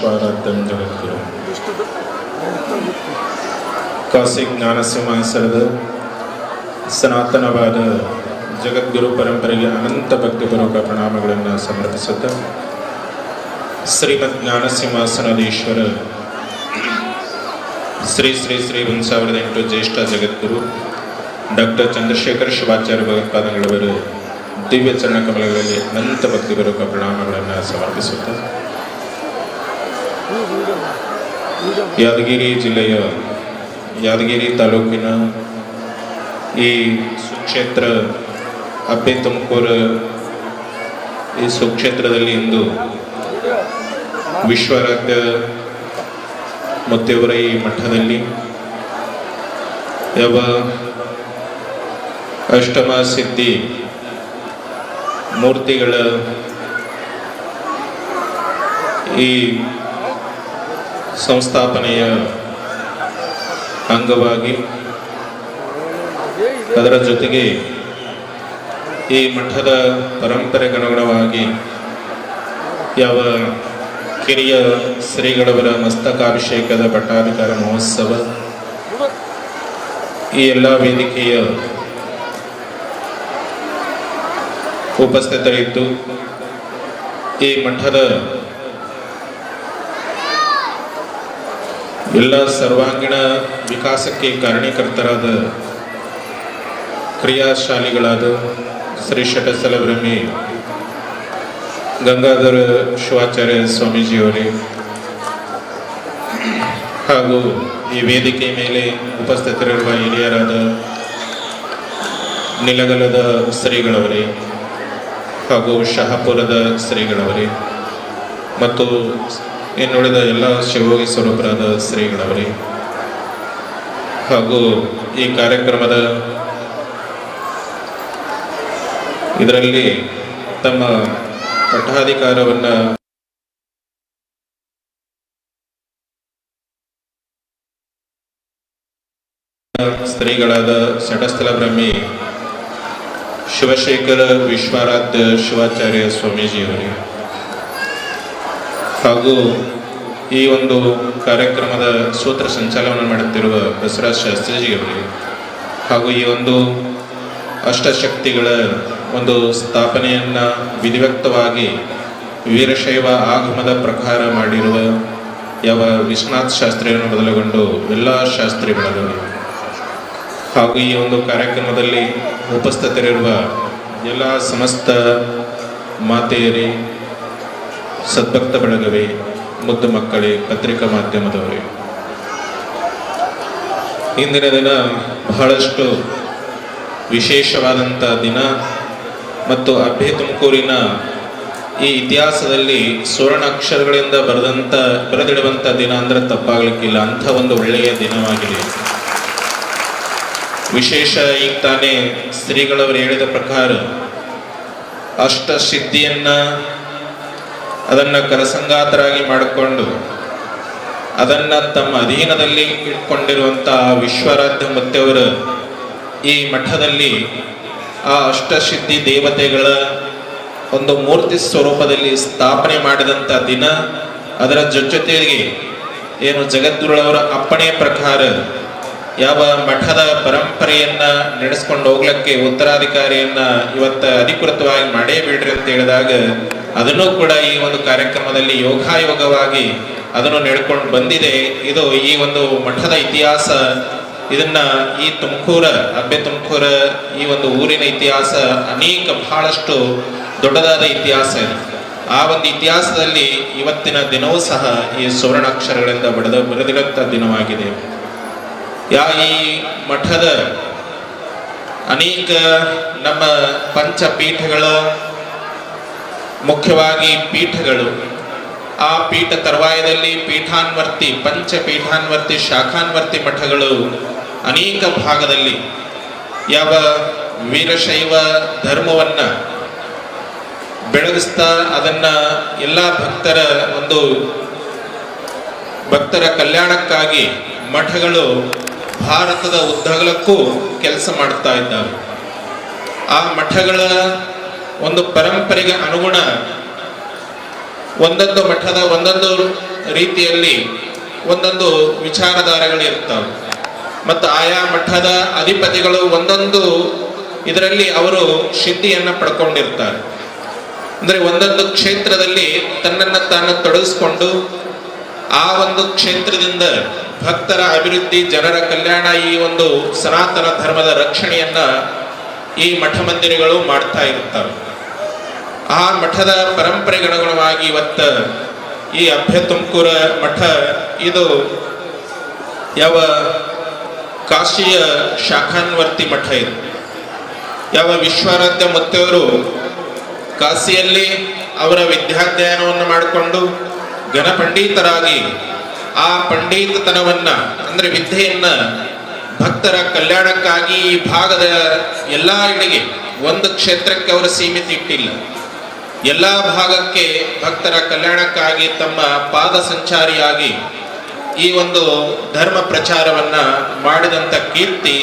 ಪಾರಾತ್ಯಂ ಜಗದ್ಗುರು ಕಾಶಿ ಜ್ಞಾನ ಸಿಂಹಾಸನದ ಸನಾತನವಾದ ಜಗದ್ಗುರು ಪರಂಪರೆಗೆ ಅನಂತ ಭಕ್ತಿಪೂರ್ವಕ ಪ್ರಣಾಮಗಳನ್ನು ಸಮರ್ಪಿಸುತ್ತಾ ಶ್ರೀಮದ್ ಜ್ಞಾನ ಸಿಂಹಾಸನಾಧೀಶ್ವರ ಶ್ರೀ ಶ್ರೀ ಶ್ರೀ 1008 ಜ್ಯೇಷ್ಠ ಜಗದ್ಗುರು ಡಾಕ್ಟರ್ ಚಂದ್ರಶೇಖರ ಶಿವಾಚಾರ್ಯ ಭಗವತ್ಪಾದಗಳವರು ದಿವ್ಯ ಚರಣ ಕಮಲಗಳಲ್ಲಿ ಅನಂತ ಭಕ್ತಿಪೂರ್ವಕ ಪ್ರಣಾಮಗಳನ್ನು ಸಮರ್ಪಿಸುತ್ತಾ ಯಾದಗಿರಿ ಜಿಲ್ಲೆಯ ಯಾದಗಿರಿ ತಾಲೂಕಿನ ಈ ಸುಕ್ಷೇತ್ರ ಅಬ್ಬೆ ತುಮಕೂರು ಈ ಸುಕ್ಷೇತ್ರದಲ್ಲಿ ಇಂದು ವಿಶ್ವಾರಾಧ್ಯ ಮುತ್ತೇವರ ಈ ಮಠದಲ್ಲಿ ಯಾವ ಅಷ್ಟಮ ಸಿದ್ಧಿ ಮೂರ್ತಿಗಳ ಈ ಸಂಸ್ಥಾಪನೆಯ ಅಂಗವಾಗಿ ಅದರ ಜೊತೆಗೆ ಈ ಮಠದ ಪರಂಪರೆಗನುಗುಣವಾಗಿ ಯಾವ ಕಿರಿಯ ಶ್ರೀಗಳವರ ಮಸ್ತಕಾಭಿಷೇಕದ ಪಟ್ಟಾಧಿಕಾರ ಮಹೋತ್ಸವ ಈ ಎಲ್ಲ ವೇದಿಕೆಯ ಉಪಸ್ಥಿತರಿದ್ದು ಈ ಮಠದ ಎಲ್ಲ ಸರ್ವಾಂಗೀಣ ವಿಕಾಸಕ್ಕೆ ಕಾರಣೀಕರ್ತರಾದ ಕ್ರಿಯಾಶಾಲಿಗಳಾದ ಶ್ರೀ ಷಟಸ್ಥಲ ಬ್ರಹ್ಮಿ ಗಂಗಾಧರ ಶಿವಾಚಾರ್ಯ ಸ್ವಾಮೀಜಿಯವರೇ ಹಾಗೂ ಈ ವೇದಿಕೆ ಮೇಲೆ ಉಪಸ್ಥಿತರಿರುವ ಹಿರಿಯರಾದ ನಿಲಗಲದ ಶ್ರೀಗಳವರೇ ಹಾಗೂ ಶಹಾಪುರದ ಶ್ರೀಗಳವರೇ ಮತ್ತು ಇನ್ನುಳಿದ ಎಲ್ಲ ಶಿವಯೋಗಿ ಸ್ವರೂಪರಾದ ಶ್ರೀಗಳವರೇ ಹಾಗೂ ಈ ಕಾರ್ಯಕ್ರಮದ ಇದರಲ್ಲಿ ತಮ್ಮ ಪಟ್ಟಾಧಿಕಾರವನ್ನು ಶ್ರೀಗಳಾದ ಷಟಸ್ಥಲ ಬ್ರಹ್ಮಿ ಶಿವಶೇಖರ ವಿಶ್ವಾರಾಧ್ಯ ಶಿವಾಚಾರ್ಯ ಸ್ವಾಮೀಜಿಯವರೇ ಹಾಗೂ ಈ ಒಂದು ಕಾರ್ಯಕ್ರಮದ ಸೂತ್ರ ಸಂಚಾಲನ ಮಾಡುತ್ತಿರುವ ಬಸವರಾಜ ಶಾಸ್ತ್ರಿಜಿಯವರೇ ಹಾಗೂ ಈ ಒಂದು ಅಷ್ಟಶಕ್ತಿಗಳ ಒಂದು ಸ್ಥಾಪನೆಯನ್ನು ವಿಧಿವಕ್ತವಾಗಿ ವೀರಶೈವ ಆಗಮದ ಪ್ರಕಾರ ಮಾಡಿರುವ ಯಾವ ವಿಶ್ವನಾಥ್ ಶಾಸ್ತ್ರಿಯನ್ನು ಮೊದಲುಗೊಂಡು ಎಲ್ಲ ಶಾಸ್ತ್ರಿಗಳು ಹಾಗೂ ಈ ಒಂದು ಕಾರ್ಯಕ್ರಮದಲ್ಲಿ ಉಪಸ್ಥಿತರಿರುವ ಎಲ್ಲ ಸಮಸ್ತ ಮಾತೆಯರೇ, ಸದ್ಭಕ್ತ ಬಳಗವೇ, ಮುದ್ದು ಮಕ್ಕಳೇ, ಪತ್ರಿಕಾ ಮಾಧ್ಯಮದವರೇ, ಇಂದಿನ ದಿನ ಬಹಳಷ್ಟು ವಿಶೇಷವಾದಂಥ ದಿನ ಮತ್ತು ಅಬ್ಬೆ ತುಮಕೂರಿನ ಈ ಇತಿಹಾಸದಲ್ಲಿ ಸುವರ್ಣ ಅಕ್ಷರಗಳಿಂದ ಬರೆದಿಡುವಂಥ ದಿನ ಅಂದರೆ ತಪ್ಪಾಗಲಿಕ್ಕಿಲ್ಲ. ಅಂಥ ಒಂದು ಒಳ್ಳೆಯ ದಿನವಾಗಿದೆ. ವಿಶೇಷ ಈಗ ತಾನೇ ಶ್ರೀಗಳವರು ಹೇಳಿದ ಪ್ರಕಾರ ಅಷ್ಟಸಿದ್ಧಿಯನ್ನು ಅದನ್ನು ಕರಸಂಗಾತರಾಗಿ ಮಾಡಿಕೊಂಡು ಅದನ್ನು ತಮ್ಮ ಅಧೀನದಲ್ಲಿ ಇಟ್ಕೊಂಡಿರುವಂಥ ವಿಶ್ವಾರಾಧ್ಯ ಮುತ್ತೇವರ ಈ ಮಠದಲ್ಲಿ ಆ ಅಷ್ಟಸಿದ್ಧಿ ದೇವತೆಗಳ ಒಂದು ಮೂರ್ತಿ ಸ್ವರೂಪದಲ್ಲಿ ಸ್ಥಾಪನೆ ಮಾಡಿದಂಥ ದಿನ. ಅದರ ಜೊತೆಗೆ ಏನು ಜಗದ್ಗುರುಗಳವರ ಅಪ್ಪಣೆ ಪ್ರಕಾರ ಯಾವ ಮಠದ ಪರಂಪರೆಯನ್ನು ನಡೆಸ್ಕೊಂಡು ಹೋಗ್ಲಿಕ್ಕೆ ಉತ್ತರಾಧಿಕಾರಿಯನ್ನು ಇವತ್ತು ಅಧಿಕೃತವಾಗಿ ಮಾಡೇ ಬಿಡ್ರಿ ಅಂತ ಹೇಳಿದಾಗ ಅದನ್ನು ಕೂಡ ಈ ಒಂದು ಕಾರ್ಯಕ್ರಮದಲ್ಲಿ ಯೋಗಾಯೋಗವಾಗಿ ಅದನ್ನು ನಡ್ಕೊಂಡು ಬಂದಿದೆ. ಇದು ಈ ಒಂದು ಮಠದ ಇತಿಹಾಸ. ಇದನ್ನ ಈ ತುಮಕೂರ ಅಬ್ಬೆ ತುಮಕೂರ ಈ ಒಂದು ಊರಿನ ಇತಿಹಾಸ ಬಹಳಷ್ಟು ದೊಡ್ಡದಾದ ಇತಿಹಾಸ ಇದೆ. ಆ ಒಂದು ಇತಿಹಾಸದಲ್ಲಿ ಇವತ್ತಿನ ದಿನವೂ ಸಹ ಈ ಸುವರ್ಣಾಕ್ಷರಗಳಿಂದ ಬರೆದಿರುವಂಥ ದಿನವಾಗಿದೆ. ಈ ಮಠದ ಅನೇಕ ನಮ್ಮ ಪಂಚಪೀಠಗಳ ಮುಖ್ಯವಾಗಿ ಪೀಠಗಳು, ಆ ಪೀಠ ತರುವಾಯದಲ್ಲಿ ಪೀಠಾನ್ವರ್ತಿ ಪಂಚಪೀಠಾನ್ವರ್ತಿ ಶಾಖಾನ್ವರ್ತಿ ಮಠಗಳು ಅನೇಕ ಭಾಗದಲ್ಲಿ ಯಾವ ವೀರಶೈವ ಧರ್ಮವನ್ನು ಬೆಳಗಿಸ್ತಾ ಅದನ್ನು ಎಲ್ಲ ಭಕ್ತರ ಕಲ್ಯಾಣಕ್ಕಾಗಿ ಮಠಗಳು ಭಾರತದ ಉದ್ದಗಲಕ್ಕೂ ಕೆಲಸ ಮಾಡ್ತಾ ಇದ್ದಾವೆ. ಆ ಮಠಗಳ ಒಂದು ಪರಂಪರೆಗೆ ಅನುಗುಣ ಒಂದೊಂದು ಮಠದ ಒಂದೊಂದು ರೀತಿಯಲ್ಲಿ ಒಂದೊಂದು ವಿಚಾರಧಾರೆಗಳು ಇರ್ತವೆ ಮತ್ತು ಆಯಾ ಮಠದ ಅಧಿಪತಿಗಳು ಒಂದೊಂದು ಇದರಲ್ಲಿ ಅವರು ಸಿದ್ಧಿಯನ್ನ ಪಡ್ಕೊಂಡಿರ್ತಾರೆ. ಅಂದ್ರೆ ಒಂದೊಂದು ಕ್ಷೇತ್ರದಲ್ಲಿ ತನ್ನನ್ನು ತಾನು ತೊಡಗಿಸ್ಕೊಂಡು ಆ ಒಂದು ಕ್ಷೇತ್ರದಿಂದ ಭಕ್ತರ ಅಭಿವೃದ್ಧಿ, ಜನರ ಕಲ್ಯಾಣ, ಈ ಒಂದು ಸನಾತನ ಧರ್ಮದ ರಕ್ಷಣೆಯನ್ನ ಈ ಮಠ ಮಂದಿರಗಳು ಮಾಡ್ತಾ ಇರ್ತವೆ. ಆ ಮಠದ ಪರಂಪರೆಗನುಗುಣವಾಗಿ ಇವತ್ತ ಈ ಅಭ್ಯ ತುಮಕೂರ ಮಠ ಇದು ಯಾವ ಕಾಶಿಯ ಶಾಖಾನ್ವರ್ತಿ ಮಠ ಇದು. ಯಾವ ವಿಶ್ವಾರಾಧ್ಯ ಮುತ್ತವರು ಕಾಶಿಯಲ್ಲಿ ಅವರ ವಿದ್ಯಾಧ್ಯಯನವನ್ನು ಮಾಡಿಕೊಂಡು ಘನಪಂಡಿತರಾಗಿ ಆ ಪಂಡಿತತನವನ್ನ ಅಂದ್ರೆ ವಿದ್ಯೆಯನ್ನ ಭಕ್ತರ ಕಲ್ಯಾಣಕ್ಕಾಗಿ ಈ ಭಾಗದ ಎಲ್ಲ ಇಡೆಗೆ ಒಂದು ಕ್ಷೇತ್ರಕ್ಕೆ ಅವರು ಸೀಮಿತ ಇಟ್ಟಿಲ್ಲ. ಎಲ್ಲ ಭಾಗಕ್ಕೆ ಭಕ್ತರ ಕಲ್ಯಾಣಕ್ಕಾಗಿ ತಮ್ಮ ಪಾದ ಸಂಚಾರಿಯಾಗಿ ಈ ಒಂದು ಧರ್ಮ ಪ್ರಚಾರವನ್ನ ಮಾಡಿದಂತ ಕೀರ್ತಿ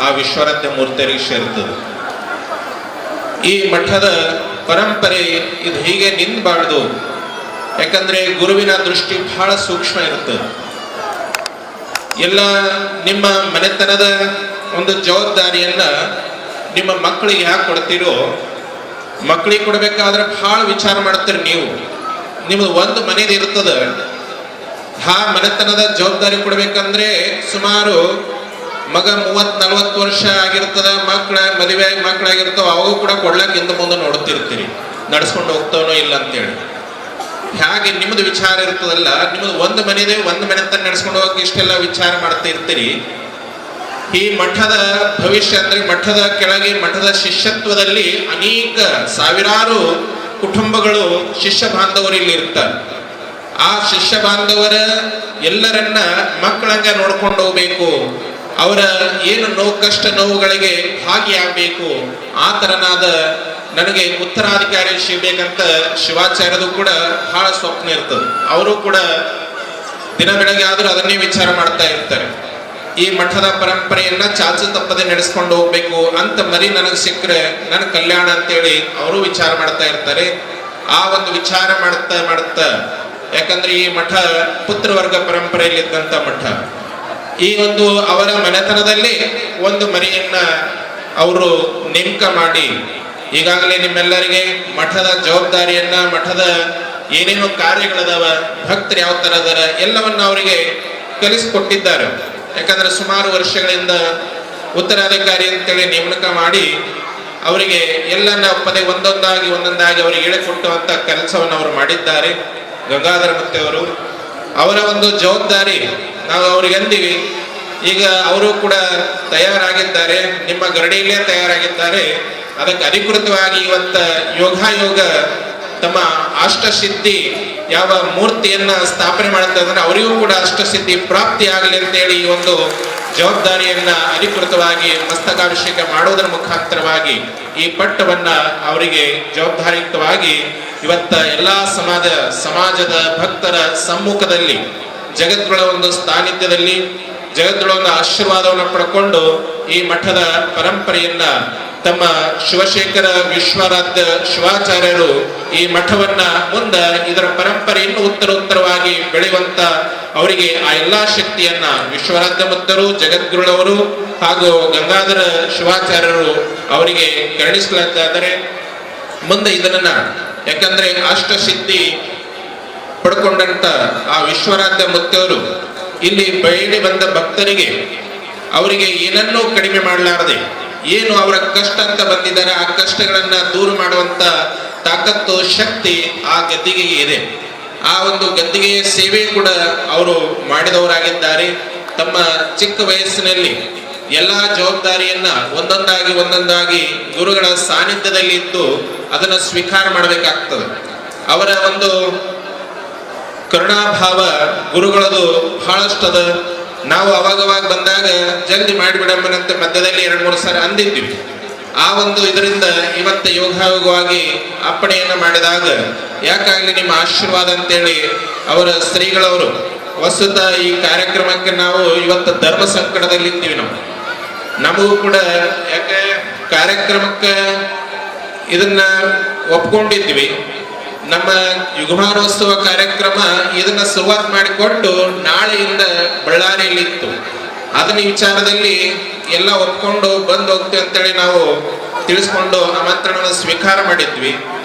ಆ ವಿಶ್ವರಾಧ್ಯ ಮೂರ್ತಿಯರಿಗೆ ಸೇರ್ತದೆ. ಈ ಮಠದ ಪರಂಪರೆ ಇದು ಹೀಗೆ ನಿಂದಬಾರ್ದು. ಯಾಕಂದ್ರೆ ಗುರುವಿನ ದೃಷ್ಟಿ ಬಹಳ ಸೂಕ್ಷ್ಮ ಇರ್ತದೆ. ಎಲ್ಲ ನಿಮ್ಮ ಮನೆತನದ ಒಂದು ಜವಾಬ್ದಾರಿಯನ್ನ ನಿಮ್ಮ ಮಕ್ಕಳಿಗೆ ಯಾಕೆ ಕೊಡ್ತೀರೋ, ಮಕ್ಕಳಿಗೆ ಕೊಡ್ಬೇಕಾದ್ರೆ ಬಹಳ ವಿಚಾರ ಮಾಡ್ತೀರಿ ನೀವು. ನಿಮ್ದು ಒಂದು ಮನೇದು ಇರ್ತದ, ಆ ಮನೆತನದ ಜವಾಬ್ದಾರಿ ಕೊಡ್ಬೇಕಂದ್ರೆ ಸುಮಾರು ಮಗ 30-40 ವರ್ಷ ಆಗಿರ್ತದ, ಮದುವೆ ಆಗಿ ಮಕ್ಕಳಾಗಿರ್ತಾವ, ಅವು ಕೂಡ ಕೊಡ್ಲಕ್ಕೆ ಹಿಂದೆ ಮುಂದೆ ನೋಡ್ತಿರ್ತೀರಿ, ನಡ್ಸ್ಕೊಂಡು ಹೋಗ್ತಾವನೋ ಇಲ್ಲ ಅಂತೇಳಿ. ಹಾಗೆ ನಿಮ್ದು ವಿಚಾರ ಇರ್ತದಲ್ಲ, ನಿಮ್ದು ಒಂದು ಮನೆದೇ ಒಂದು ಮನೆತನ ನಡೆಸ್ಕೊಂಡು ಹೋಗಕ್ಕೆ ಇಷ್ಟೆಲ್ಲ ವಿಚಾರ ಮಾಡ್ತಾ ಇರ್ತೀರಿ. ಈ ಮಠದ ಭವಿಷ್ಯ ಅಂದ್ರೆ ಮಠದ ಕೆಳಗೆ ಮಠದ ಶಿಷ್ಯತ್ವದಲ್ಲಿ ಅನೇಕ ಸಾವಿರಾರು ಕುಟುಂಬಗಳು ಶಿಷ್ಯ ಬಾಂಧವರು ಇಲ್ಲಿ ಇರ್ತಾರೆ. ಆ ಶಿಷ್ಯ ಬಾಂಧವರ ಎಲ್ಲರನ್ನ ಮಕ್ಕಳಂಗ ನೋಡ್ಕೊಂಡು ಹೋಗ್ಬೇಕು, ಅವರ ಏನು ನೋವು ಕಷ್ಟ ನೋವುಗಳಿಗೆ ಭಾಗಿಯಾಗಬೇಕು. ಆ ತರನಾದ ನನಗೆ ಉತ್ತರಾಧಿಕಾರಿ ಸಿಗ್ಬೇಕಂತ ಶಿವಾಚಾರ್ಯದು ಕೂಡ ಬಹಳ ಸ್ವಪ್ನ ಇರ್ತದೆ. ಅವರು ಕೂಡ ದಿನ ಬೆಳಗ್ಗೆ ಆದ್ರೂ ಅದನ್ನೇ ವಿಚಾರ ಮಾಡ್ತಾ ಇರ್ತಾರೆ. ಈ ಮಠದ ಪರಂಪರೆಯನ್ನ ಚಾಚು ತಪ್ಪದೆ ನಡೆಸ್ಕೊಂಡು ಹೋಗ್ಬೇಕು ಅಂತ ಮರಿ ನನಗೆ ಸಿಕ್ಕರೆ ನನ್ನ ಕಲ್ಯಾಣ ಅಂತೇಳಿ ಅವರು ವಿಚಾರ ಮಾಡ್ತಾ ಇರ್ತಾರೆ. ಆ ಒಂದು ವಿಚಾರ ಮಾಡ್ತಾ ಯಾಕಂದ್ರೆ ಈ ಮಠ ಪುತ್ರವರ್ಗ ಪರಂಪರೆಯಲ್ಲಿ ಇದ್ದಂತ ಮಠ. ಈ ಒಂದು ಅವರ ಮನೆತನದಲ್ಲಿ ಒಂದು ಮರಿಯನ್ನ ಅವರು ನೇಮಕ ಮಾಡಿ ಈಗಾಗಲೇ ನಿಮ್ಮೆಲ್ಲರಿಗೆ ಮಠದ ಜವಾಬ್ದಾರಿಯನ್ನ, ಮಠದ ಏನೇನೋ ಕಾರ್ಯಗಳದಾವ, ಭಕ್ತರು ಯಾವ ತರ ಅದರ ಎಲ್ಲವನ್ನ ಅವರಿಗೆ ಕಲಿಸಿಕೊಟ್ಟಿದ್ದಾರೆ. ಯಾಕಂದ್ರೆ ಸುಮಾರು ವರ್ಷಗಳಿಂದ ಉತ್ತರಾಧಿಕಾರಿ ಅಂತೇಳಿ ನೇಮಕ ಮಾಡಿ ಅವರಿಗೆ ಎಲ್ಲನ್ನ ಪದೇ ಒಂದೊಂದಾಗಿ ಅವರಿಗೆ ಹೇಳಿಕೊಟ್ಟುವಂತ ಕೆಲಸವನ್ನು ಅವರು ಮಾಡಿದ್ದಾರೆ. ಗಂಗಾಧರ ಮುತ್ತೆಯವರು ಅವರ ಒಂದು ಜವಾಬ್ದಾರಿ ನಾವು ಅವ್ರಿಗೆ ಅಂದಿವಿ. ಈಗ ಅವರು ಕೂಡ ತಯಾರಾಗಿದ್ದಾರೆ, ನಿಮ್ಮ ಗರಡಿಯಲ್ಲೇ ತಯಾರಾಗಿದ್ದಾರೆ. ಅದಕ್ಕೆ ಅಧಿಕೃತವಾಗಿ ಇವತ್ತ ಯೋಗ ತಮ್ಮ ಅಷ್ಟಸಿದ್ಧಿ ಯಾವ ಮೂರ್ತಿಯನ್ನ ಸ್ಥಾಪನೆ ಮಾಡ್ತಾ ಇದ್ದಾರೆ ಅವರಿಗೂ ಕೂಡ ಅಷ್ಟಸಿದ್ಧಿ ಪ್ರಾಪ್ತಿ ಆಗಲಿ ಅಂತೇಳಿ ಈ ಒಂದು ಜವಾಬ್ದಾರಿಯನ್ನ ಅಧಿಕೃತವಾಗಿ ಮಸ್ತಕಾಭಿಷೇಕ ಮಾಡುವುದರ ಮುಖಾಂತರವಾಗಿ ಈ ಪಟ್ಟವನ್ನ ಅವರಿಗೆ ಜವಾಬ್ದಾರಿಯುಕ್ತವಾಗಿ ಇವತ್ತ ಎಲ್ಲಾ ಸಮಾಜದ ಭಕ್ತರ ಸಮ್ಮುಖದಲ್ಲಿ ಜಗದ್ಗುಳ ಒಂದು ಸಾನ್ನಿಧ್ಯದಲ್ಲಿ ಜಗದ್ಗುಳ ಒಂದು ಆಶೀರ್ವಾದವನ್ನು ಪಡ್ಕೊಂಡು ಈ ಮಠದ ಪರಂಪರೆಯನ್ನ ತಮ್ಮ ಶಿವಶೇಖರ ವಿಶ್ವರಾಧ್ಯ ಶಿವಾಚಾರ್ಯರು ಈ ಮಠವನ್ನ ಮುಂದ ಇದರ ಪರಂಪರೆ ಇನ್ನು ಉತ್ತರೋತ್ತರವಾಗಿ ಬೆಳೆಯುವಂತ ಅವರಿಗೆ ಆ ಎಲ್ಲಾ ಶಕ್ತಿಯನ್ನ ವಿಶ್ವರಾಧ್ಯ ಮುತ್ತರು, ಜಗದ್ಗುರುಳವರು ಹಾಗೂ ಗಂಗಾಧರ ಶಿವಾಚಾರ್ಯರು ಅವರಿಗೆ ಕರುಣಿಸಲಾಗಿದ್ದಾರೆ. ಮುಂದೆ ಇದನ್ನ ಯಾಕಂದ್ರೆ ಅಷ್ಟಸಿದ್ಧಿ ಪಡ್ಕೊಂಡಂತ ಆ ವಿಶ್ವರಾಧ್ಯ ಮುತ್ತವರು ಇಲ್ಲಿ ಬೇಡಿ ಬಂದ ಭಕ್ತರಿಗೆ ಅವರಿಗೆ ಏನನ್ನೂ ಕಡಿಮೆ ಮಾಡಲಾರದೆ ಏನು ಅವರ ಕಷ್ಟ ಅಂತ ಬಂದಿದ್ದಾರೆ ಆ ಕಷ್ಟಗಳನ್ನ ದೂರ ಮಾಡುವಂತ ತಾಕತ್ತು ಶಕ್ತಿ ಆ ಗದ್ದಿಗೆಗೆ ಇದೆ. ಆ ಒಂದು ಗದ್ದಿಗೆಯ ಸೇವೆ ಕೂಡ ಅವರು ಮಾಡಿದವರಾಗಿದ್ದಾರೆ. ತಮ್ಮ ಚಿಕ್ಕ ವಯಸ್ಸಿನಲ್ಲಿ ಎಲ್ಲಾ ಜವಾಬ್ದಾರಿಯನ್ನ ಒಂದೊಂದಾಗಿ ಗುರುಗಳ ಸಾನ್ನಿಧ್ಯದಲ್ಲಿ ಇದ್ದು ಅದನ್ನ ಸ್ವೀಕಾರ ಮಾಡಬೇಕಾಗ್ತದೆ. ಅವರ ಒಂದು ಕರುಣಾಭಾವ ಗುರುಗಳದು ಬಹಳಷ್ಟದ. ನಾವು ಅವಾಗವಾಗ ಬಂದಾಗ ಜಲ್ದಿ ಮಾಡಿಬಿಡಮ್ಮನಂತ ಮಧ್ಯದಲ್ಲಿ 2-3 ಸಾರಿ ಅಂದಿದ್ವಿ. ಆ ಒಂದು ಇದರಿಂದ ಇವತ್ತು ಯೋಗವಾಗಿ ಅಪ್ಪಣೆಯನ್ನ ಮಾಡಿದಾಗ ಯಾಕಾಗ್ಲಿ ನಿಮ್ಮ ಆಶೀರ್ವಾದ ಅಂತೇಳಿ ಅವರ ಶ್ರೀಗಳವರು ವಸ್ತುತ ಈ ಕಾರ್ಯಕ್ರಮಕ್ಕೆ ನಾವು ಇವತ್ತು ಧರ್ಮ ಸಂಕಟದಲ್ಲಿ ಇದ್ದೀವಿ. ನಮಗೂ ಕೂಡ ಯಾಕೆ ಕಾರ್ಯಕ್ರಮಕ್ಕೆ ಇದನ್ನ ಒಪ್ಕೊಂಡಿದ್ವಿ. ನಮ್ಮ ಯುಗಮಾನೋತ್ಸವ ಕಾರ್ಯಕ್ರಮ ಇದನ್ನ ಶುರುವಾತ್ ಮಾಡಿಕೊಟ್ಟು ನಾಳೆಯಿಂದ ಬಳ್ಳಾರಿಯಲ್ಲಿ ಇತ್ತು. ಅದನ್ನ ವಿಚಾರದಲ್ಲಿ ಎಲ್ಲ ಒಪ್ಕೊಂಡು ಬಂದು ಹೋಗ್ತೀವಿ ಅಂತೇಳಿ ನಾವು ತಿಳಿಸ್ಕೊಂಡು ಆಮಂತ್ರಣವನ್ನು ಸ್ವೀಕಾರ ಮಾಡಿದ್ವಿ.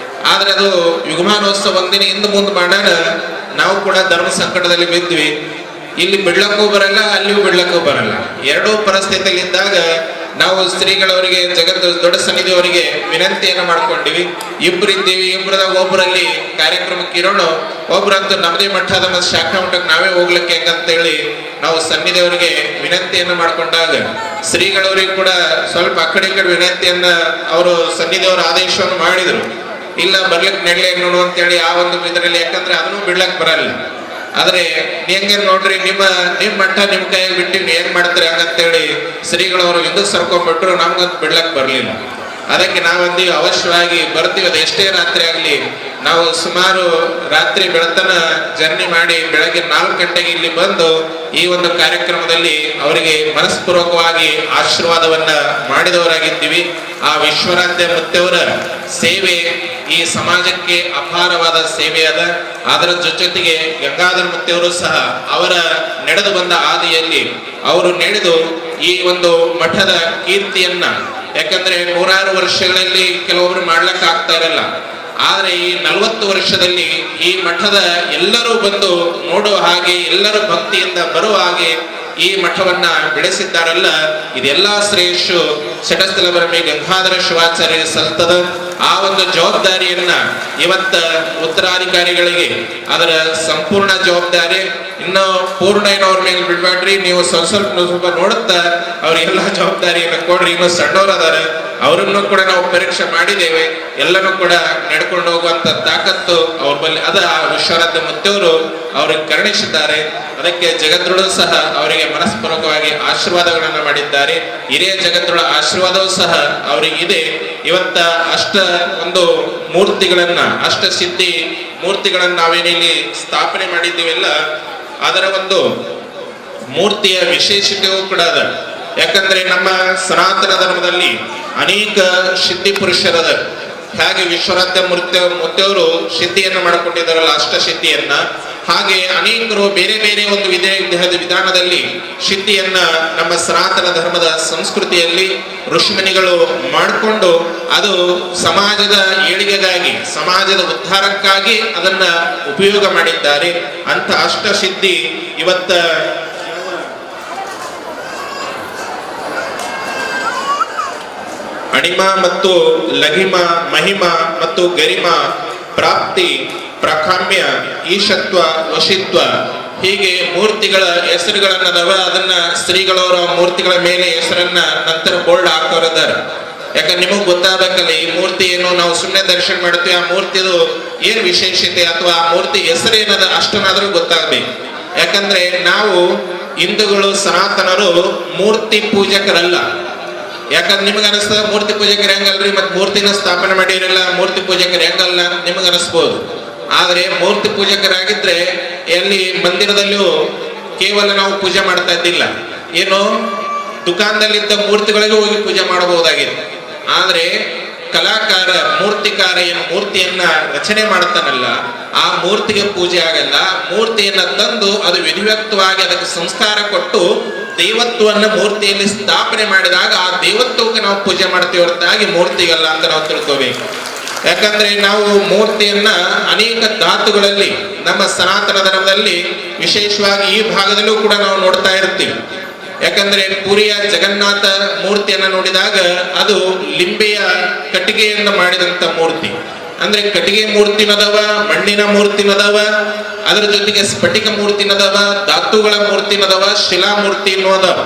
ಆದ್ರೆ ಅದು ಯುಗಮಾನೋತ್ಸವ ಒಂದಿನ ಹಿಂದೆ ಮುಂದೆ ಮಾಡೋಣ ನಾವು ಕೂಡ ಧರ್ಮ ಸಂಕಟದಲ್ಲಿ ಬಿದ್ವಿ. ಇಲ್ಲಿ ಬಿಡ್ಲಕ್ಕೂ ಬರಲ್ಲ, ಅಲ್ಲಿಯೂ ಬಿಡ್ಲಕ್ಕೂ ಬರಲ್ಲ. ಎರಡೂ ಪರಿಸ್ಥಿತಿಯಲ್ಲಿದ್ದಾಗ ನಾವು ಶ್ರೀಗಳವರಿಗೆ, ಜಗತ್ ದೊಡ್ಡ ಸನ್ನಿಧಿಯವರಿಗೆ ವಿನಂತಿಯನ್ನು ಮಾಡ್ಕೊಂಡಿವಿ. ಇಬ್ಬರಿದ್ದೀವಿ, ಇಬ್ಬರದಾಗ ಒಬ್ಬರಲ್ಲಿ ಕಾರ್ಯಕ್ರಮಕ್ಕೆ ಇರೋಣ, ಒಬ್ಬರಂತೂ ನಮ್ಮದೇ ಮಠದ ಮತ್ತು ಶಾಖಾ ಮಠಕ್ಕೆ ನಾವೇ ಹೋಗ್ಲಿಕ್ಕೆ ಹೆಂಗಂತೇಳಿ ನಾವು ಸನ್ನಿಧಿಯವರಿಗೆ ವಿನಂತಿಯನ್ನು ಮಾಡ್ಕೊಂಡಾಗ ಶ್ರೀಗಳವರಿಗೆ ಕೂಡ ಸ್ವಲ್ಪ ಆ ಕಡೆ ವಿನಂತಿಯನ್ನ ಅವರು ಸನ್ನಿಧಿಯವರ ಆದೇಶವನ್ನು ಮಾಡಿದ್ರು. ಇಲ್ಲ ಬರ್ಲಿಕ್ಕೆ ನೆಡ್ಲೆ ನೋಡು ಅಂತೇಳಿ ಆ ಒಂದು ಇದರಲ್ಲಿ, ಯಾಕಂದ್ರೆ ಅದನ್ನು ಬಿಡ್ಲಕ್ ಬರಲ್ಲ. ಆದ್ರೆ ಹೆಂಗೆ ನೋಡ್ರಿ, ನಿಮ್ಮ ಮಠ ನಿಮ್ ಕೈಯಾಗ ಬಿಟ್ಟು ಏನ್ ಮಾಡ್ತೀರಿ ಹಂಗಂತೇಳಿ ಶ್ರೀಗಳವರು ಹಿಂದಕ್ಕೆ ಸರ್ಕೊಂಡ್ಬಿಟ್ರು. ನಮ್ಗಂತ ಬಿಡ್ಲಕ್ ಬರ್ಲಿಲ್ಲ. ಅದಕ್ಕೆ ನಾವಂದೀವಿ ಅವಶ್ಯವಾಗಿ ಬರ್ತೀವಿ. ಅದು ಎಷ್ಟೇ ರಾತ್ರಿ ಆಗ್ಲಿ ನಾವು ಸುಮಾರು ರಾತ್ರಿ ಬೆಳತನ ಜರ್ನಿ ಮಾಡಿ ಬೆಳಗ್ಗೆ 4 ಗಂಟೆಗೆ ಇಲ್ಲಿ ಬಂದು ಈ ಒಂದು ಕಾರ್ಯಕ್ರಮದಲ್ಲಿ ಅವರಿಗೆ ಮನಸ್ಪೂರ್ವಕವಾಗಿ ಆಶೀರ್ವಾದವನ್ನ ಮಾಡಿದವರಾಗಿದ್ದೀವಿ. ಆ ವಿಶ್ವರಾಧ್ಯ ಮುತ್ತೇವರ ಸೇವೆ ಈ ಸಮಾಜಕ್ಕೆ ಅಪಾರವಾದ ಸೇವೆ ಅದ. ಅದರ ಜೊತೆಗೆ ಗಂಗಾಧರ ಮುತ್ತೇವರು ಸಹ ಅವರ ನಡೆದು ಬಂದ ಹಾದಿಯಲ್ಲಿ ಅವರು ನಡೆದು ಈ ಒಂದು ಮಠದ ಕೀರ್ತಿಯನ್ನ, ಯಾಕಂದ್ರೆ 100 ವರ್ಷಗಳಲ್ಲಿ ಕೆಲವೊಬ್ರು ಮಾಡ್ಲಕ್ ಆಗ್ತಾ ಇರಲ್ಲ, ಆದ್ರೆ ಈ 40 ವರ್ಷದಲ್ಲಿ ಈ ಮಠದ ಎಲ್ಲರೂ ಬಂದು ನೋಡುವ ಹಾಗೆ, ಎಲ್ಲರೂ ಭಕ್ತಿಯಿಂದ ಬರುವ ಹಾಗೆ ಈ ಮಠವನ್ನ ಬೆಳೆಸಿದ್ದಾರಲ್ಲ, ಇದೆಲ್ಲಾ ಶ್ರೇಯಸ್ಸು ಶಟಸ್ಥಲ ಬ್ರಹ್ಮಿ ಗಂಗಾಧರ ಶಿವಾಚಾರ್ಯ ಸಲ್ತದ. ಆ ಒಂದು ಜವಾಬ್ದಾರಿಯನ್ನ ಇವತ್ತ ಉತ್ತರಾಧಿಕಾರಿಗಳಿಗೆ ಅದರ ಸಂಪೂರ್ಣ ಜವಾಬ್ದಾರಿ ಇನ್ನು ಪೂರ್ಣ ಏನವ್ರ ಮೇಲೆ ಬಿಡ್ಬೇಡ್ರಿ, ನೀವು ಸ್ವಲ್ಪ ನೋಡುತ್ತಾ ಅವ್ರಿಗೆಲ್ಲ ಜವಾಬ್ದಾರಿಯನ್ನ ಕೊಡ್ರಿ. ಇನ್ನು ಸಣ್ಣವ್ರ ಅದಾರ, ಅವರನ್ನು ಕೂಡ ನಾವು ಪರೀಕ್ಷೆ ಮಾಡಿದ್ದೇವೆ. ಎಲ್ಲನೂ ಕೂಡ ನಡ್ಕೊಂಡು ಹೋಗುವಂತ ತಾಕತ್ತು ಅವ್ರ ಬಳಿ ಅದ. ವಿಶ್ವರಾಧ್ಯ ಮುತ್ತೇವರು ಅವ್ರಿಗೆ ಕರುಣಿಸಿದ್ದಾರೆ. ಅದಕ್ಕೆ ಜಗದ್ರುಳು ಸಹ ಅವರಿಗೆ ಮನಸ್ಪೂರ್ವಕವಾಗಿ ಆಶೀರ್ವಾದಗಳನ್ನ ಮಾಡಿದ್ದಾರೆ. ಹಿರಿಯ ಜಗದ್ರುಳ ಆಶೀರ್ವಾದವೂ ಸಹ ಅವರಿಗೆ ಇದೆ. ಇವತ್ತ ಒಂದು ಮೂರ್ತಿಗಳನ್ನ, ಸಿದ್ಧಿ ಮೂರ್ತಿಗಳನ್ನ ನಾವೇನಿಲ್ಲಿ ಸ್ಥಾಪನೆ ಮಾಡಿದ್ದೀವಲ್ಲ, ಅದರ ಒಂದು ಮೂರ್ತಿಯ ವಿಶೇಷತೆಯೂ ಕೂಡ ಅದ. ಯಾಕಂದ್ರೆ ನಮ್ಮ ಸನಾತನ ಧರ್ಮದಲ್ಲಿ ಅನೇಕ ಸಿದ್ಧಿ ಪುರುಷರದ, ಹಾಗೆ ವಿಶ್ವರಾಧ್ಯ ಮುತ್ತೇವರು ಸಿದ್ಧಿಯನ್ನ ಮಾಡಿಕೊಂಡಿದ್ದಾರಲ್ಲ, ಸಿದ್ಧಿಯನ್ನ, ಹಾಗೆ ಅನೇಕರು ಬೇರೆ ಬೇರೆ ಒಂದು ವಿಧಾನದಲ್ಲಿ ಸಿದ್ಧಿಯನ್ನ ನಮ್ಮ ಸನಾತನ ಧರ್ಮದ ಸಂಸ್ಕೃತಿಯಲ್ಲಿ ಋಷಿಮುನಿಗಳು ಮಾಡಿಕೊಂಡು ಅದು ಸಮಾಜದ ಏಳಿಗೆಗಾಗಿ, ಸಮಾಜದ ಉದ್ಧಾರಕ್ಕಾಗಿ ಅದನ್ನ ಉಪಯೋಗ ಮಾಡಿದ್ದಾರೆ. ಅಂತ ಸಿದ್ಧಿ ಇವತ್ತ ಅಣಿಮ ಮತ್ತು ಲಘಿಮ, ಮಹಿಮ ಮತ್ತು ಗರಿಮ, ಪ್ರಾಪ್ತಿ, ಪ್ರಾಕಾಮ್ಯ, ಈಶತ್ವ, ವಶಿತ್ವ, ಹೀಗೆ ಮೂರ್ತಿಗಳ ಹೆಸರುಗಳನ್ನದವ. ಅದನ್ನ ಶ್ರೀಗಳವರ ಮೂರ್ತಿಗಳ ಮೇಲೆ ಹೆಸರನ್ನ ನಂತರ ಬೋಲ್ಡ್ ಹಾಕೋರಿದ್ದಾರೆ. ಯಾಕಂದ್ರೆ ನಿಮಗ್ ಗೊತ್ತಾಗಬೇಕಲ್ಲ ಈ ಮೂರ್ತಿ ಏನು. ನಾವು ಸುಮ್ಮನೆ ದರ್ಶನ ಮಾಡ್ತೀವಿ, ಆ ಮೂರ್ತಿದು ಏನ್ ವಿಶೇಷತೆ ಅಥವಾ ಆ ಮೂರ್ತಿ ಹೆಸರೇನದ ಅಷ್ಟನ್ನಾದ್ರೂ ಗೊತ್ತಾಗ್ಬೇಕು. ಯಾಕಂದ್ರೆ ನಾವು ಹಿಂದೂಗಳು, ಸನಾತನರು ಮೂರ್ತಿ ಪೂಜಕರಲ್ಲ. ಯಾಕಂದ್ರೆ ನಿಮ್ಗೆ ಅನಿಸ್ತದ ಮೂರ್ತಿ ಪೂಜಕರು ಹೆಂಗಲ್ರಿ, ಮತ್ತೆ ಮೂರ್ತಿನ ಸ್ಥಾಪನೆ ಮಾಡಿರಲ್ಲ, ಮೂರ್ತಿ ಪೂಜಕರು ಹೆಂಗಲ್ಲ ಅಂತ ನಿಮ್ಗೆ ಅನಿಸ್ಬೋದು. ಆದ್ರೆ ಮೂರ್ತಿ ಪೂಜಕರಾಗಿದ್ರೆ ಎಲ್ಲಿ ಮಂದಿರದಲ್ಲೂ ಕೇವಲ ನಾವು ಪೂಜೆ ಮಾಡ್ತಾ ಇದ್ದಿಲ್ಲ, ಏನು ದುಕಾನದಲ್ಲಿದ್ದ ಮೂರ್ತಿಗಳಿಗೂ ಹೋಗಿ ಪೂಜೆ ಮಾಡಬಹುದಾಗಿದೆ. ಆದ್ರೆ ಕಲಾಕಾರ, ಮೂರ್ತಿಕಾರ ಏನು ಮೂರ್ತಿಯನ್ನ ರಚನೆ ಮಾಡ್ತಾನಲ್ಲ, ಆ ಮೂರ್ತಿಗೆ ಪೂಜೆ ಆಗಲ್ಲ. ಮೂರ್ತಿಯನ್ನ ತಂದು ಅದು ವಿಧಿವ್ಯಕ್ತವಾಗಿ ಅದಕ್ಕೆ ಸಂಸ್ಕಾರ ಕೊಟ್ಟು ದೇವತ್ವನ್ನ ಮೂರ್ತಿಯಲ್ಲಿ ಸ್ಥಾಪನೆ ಮಾಡಿದಾಗ ಆ ದೇವತ್ವಕ್ಕೆ ನಾವು ಪೂಜೆ ಮಾಡ್ತೀವಿ ಹೊರತಾಗಿ ಮೂರ್ತಿಗಲ್ಲ ಅಂತ ನಾವು ತಿಳ್ಕೋಬೇಕು. ಯಾಕಂದ್ರೆ ನಾವು ಮೂರ್ತಿಯನ್ನ ಅನೇಕ ಧಾತುಗಳಲ್ಲಿ ನಮ್ಮ ಸನಾತನ ಧರ್ಮದಲ್ಲಿ ವಿಶೇಷವಾಗಿ ಈ ಭಾಗದಲ್ಲೂ ಕೂಡ ನಾವು ನೋಡ್ತಾ ಇರ್ತೀವಿ. ಯಾಕಂದ್ರೆ ಪುರಿಯ ಜಗನ್ನಾಥ ಮೂರ್ತಿಯನ್ನ ನೋಡಿದಾಗ ಅದು ಲಿಂಬೆಯ ಕಟ್ಟಿಗೆಯಿಂದ ಮಾಡಿದಂತ ಮೂರ್ತಿ. ಅಂದ್ರೆ ಕಟ್ಟಿಗೆ ಮೂರ್ತಿನದವ, ಮಣ್ಣಿನ ಮೂರ್ತಿನದವ, ಅದರ ಜೊತೆಗೆ ಸ್ಫಟಿಕ ಮೂರ್ತಿನದವ, ಧಾತುಗಳ ಮೂರ್ತಿನದವ, ಶಿಲಾ ಮೂರ್ತಿ ಅನ್ನೋದವ.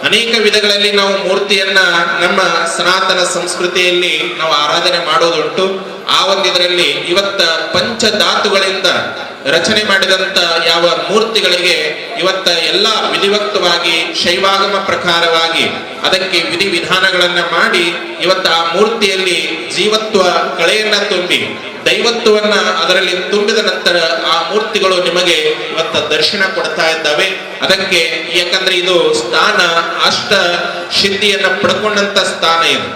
ಅನೇಕ ವಿಧಗಳಲ್ಲಿ ನಾವು ಮೂರ್ತಿಯನ್ನ ನಮ್ಮ ಸನಾತನ ಸಂಸ್ಕೃತಿಯಲ್ಲಿ ನಾವು ಆರಾಧನೆ ಮಾಡೋದುಂಟು. ಆ ಒಂದಿದ್ರಲ್ಲಿ ಇವತ್ತ ಪಂಚಧಾತುಗಳಿಂದ ರಚನೆ ಮಾಡಿದಂತ ಯಾವ ಮೂರ್ತಿಗಳಿಗೆ ಇವತ್ತ ಎಲ್ಲ ವಿಧಿವಕ್ತವಾಗಿ ಶೈವಾಗಮ ಪ್ರಕಾರವಾಗಿ ಅದಕ್ಕೆ ವಿಧಿವಿಧಾನಗಳನ್ನ ಮಾಡಿ ಇವತ್ತ ಆ ಮೂರ್ತಿಯಲ್ಲಿ ಜೀವತ್ವ ಕಳೆಯನ್ನ ತುಂಬಿ ದೈವತ್ವವನ್ನ ಅದರಲ್ಲಿ ತುಂಬಿದ ನಂತರ ಆ ಮೂರ್ತಿಗಳು ನಿಮಗೆ ಇವತ್ತ ದರ್ಶನ ಕೊಡ್ತಾ ಇದ್ದಾವೆ. ಅದಕ್ಕೆ ಯಾಕಂದ್ರೆ ಇದು ಸ್ಥಾನ ಸಿದ್ಧಿಯನ್ನ ಪಡ್ಕೊಂಡಂತ ಸ್ಥಾನ ಇದು.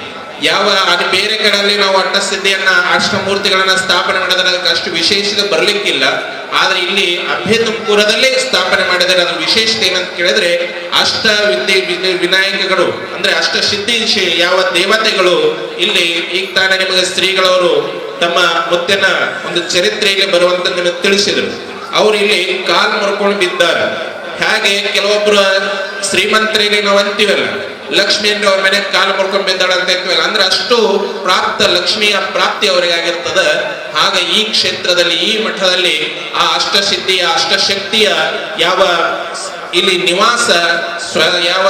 ಯಾವ ಅದು ಬೇರೆ ಕಡೆಯಲ್ಲಿ ನಾವು ಅಷ್ಟಸಿದ್ಧಿಯನ್ನ ಅಷ್ಟಮೂರ್ತಿಗಳನ್ನ ಸ್ಥಾಪನೆ ಮಾಡಿದ್ರೆ ಅದಕ್ಕೆ ಅಷ್ಟು ವಿಶೇಷತೆ ಬರ್ಲಿಕ್ಕಿಲ್ಲ. ಆದ್ರೆ ಇಲ್ಲಿ ಅಭಯ ತುಮಕೂರದಲ್ಲೇ ಸ್ಥಾಪನೆ ಮಾಡಿದರೆ ಅದ್ರ ವಿಶೇಷತೆ ಏನಂತ ಕೇಳಿದ್ರೆ ಅಷ್ಟ ವಿನಾಯಕಗಳು ಅಂದ್ರೆ ಅಷ್ಟ ಸಿದ್ಧಿ ಯಾವ ದೇವತೆಗಳು ಇಲ್ಲಿ ಈಗ ತಾನೇ ನಿಮಗೆ ಶ್ರೀಗಳವರು ತಮ್ಮ ಮುತ್ತಿನ ಒಂದು ಚರಿತ್ರೆಯಲ್ಲಿ ಬರುವಂತ ನಿಮಗೆ ತಿಳಿಸಿದರು. ಅವ್ರು ಇಲ್ಲಿ ಕಾಲ್ ಮುರ್ಕೊಂಡು ಬಿದ್ದಾರೆ. ಹಾಗೆ ಕೆಲವೊಬ್ರು ಶ್ರೀಮಂತರಿಗೆ ನಾವು ಅಂತೀವಲ್ಲ, ಲಕ್ಷ್ಮಿ ಅಂದ್ರೆ ಅವ್ರ ಮನೆ ಕಾಲು ಮುರ್ಕೊಂಡ್ ಬಿದ್ದಾಳ ಅಂತ ಹೇಳ್ತೀವಲ್ಲ, ಅಂದ್ರೆ ಅಷ್ಟು ಪ್ರಾಪ್ತ ಲಕ್ಷ್ಮಿಯ ಪ್ರಾಪ್ತಿ ಅವರಿಗೆ ಆಗಿರ್ತದ. ಹಾಗೆ ಈ ಕ್ಷೇತ್ರದಲ್ಲಿ ಈ ಮಠದಲ್ಲಿ ಆ ಅಷ್ಟಸಿದ್ಧಿಯ ಅಷ್ಟಶಕ್ತಿಯ ಯಾವ ಇಲ್ಲಿ ನಿವಾಸ ಯಾವ